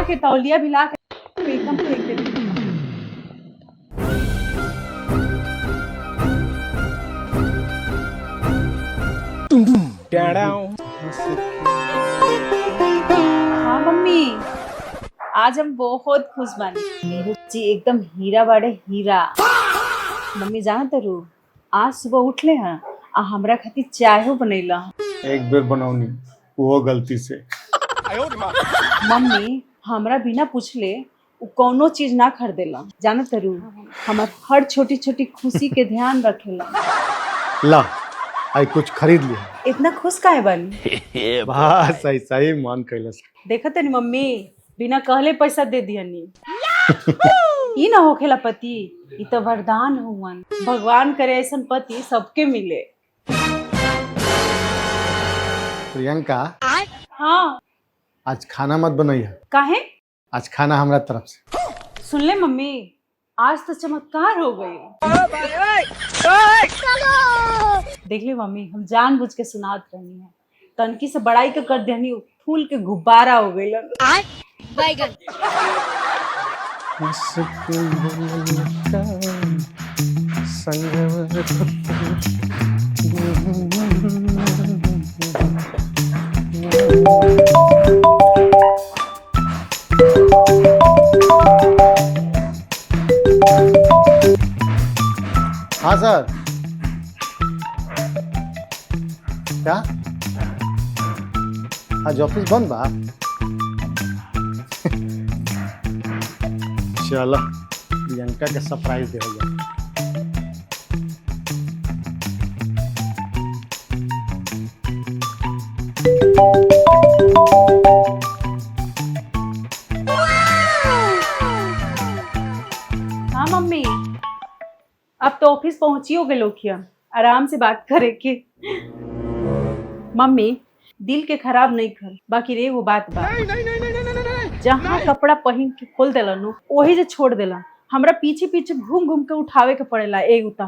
के तौलिया भिला के एकदम फेंक देती। हाँ मम्मी, आज हम बहुत खुश बानी। मेरे जी एकदम हीरा बाड़े हीरा। मम्मी जाना तरू आज सुबह उठले हैं आ हमरा खातिर चाय बनैला। एक बेर बनौनी वो गलती से। मम्मी हमरा बिना पूछले उ कोनो चीज ना खरीदेला। जाना तरू हमार हर छोटी छोटी खुशी के ध्यान रखेला। ला आई कुछ खरीद लिया। इतना खुश काहे बानी? बस ऐसा ही मन कैलस। देखा तनी मम्मी बिना कहले पैसा दे दियनी। ई ना होखेला पति, ई तो वरदान हुवन। भगवान करे ऐसा पति सबके मिले। प्रियंका हाँ आज खाना मत बनाइए। काहे? आज खाना हमरा तरफ से। सुन ले मम्मी, आज तो चमत्कार हो गई। देख ले मम्मी, हम जानबूझ के सुनात रहनी है। तनकी से बड़ाई के कर देनी, फूल के गुब्बारा हो गई। हाँ सर। क्या आज ऑफिस बंद बा? चलो प्रियंका के सरप्राइज दे जाए। हाँ मम्मी, अब तो ऑफिस पहुंची हो गए लोग, आराम से बात करे के। मम्मी दिल के खराब नहीं कर, बाकी रे वो बात जहाँ कपड़ा पहन के खोल देला नु वही जे छोड़ देला। हमरा पीछे पीछे घूम घूम के उठावे के पड़ेला। एक उता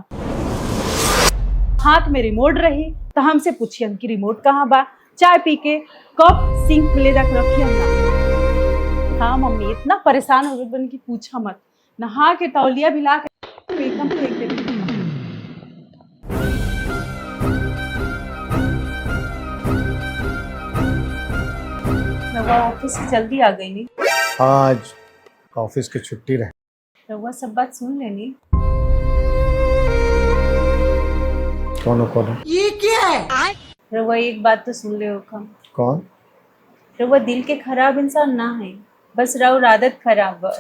हाथ में रिमोट रही तो हमसे पूछियन कि रिमोट कहाँ बा। चाय पी के कप सिंक में ले जाकर रखियन ना। हाँ मम्मी इतना परेशान हो गई बन की पूछा मत। नहा के तौलिया भिला के एकदम फेंक देती। ऑफिस से जल्दी आ गई नहीं? आज ऑफिस की छुट्टी रहे। रउआ सब बात सुन लेनी। कौन ये क्या है? रउआ एक बात तो सुन ले हो कम। कौन? रउआ दिल के खराब इंसान ना है, बस रउआ आदत खराब बा।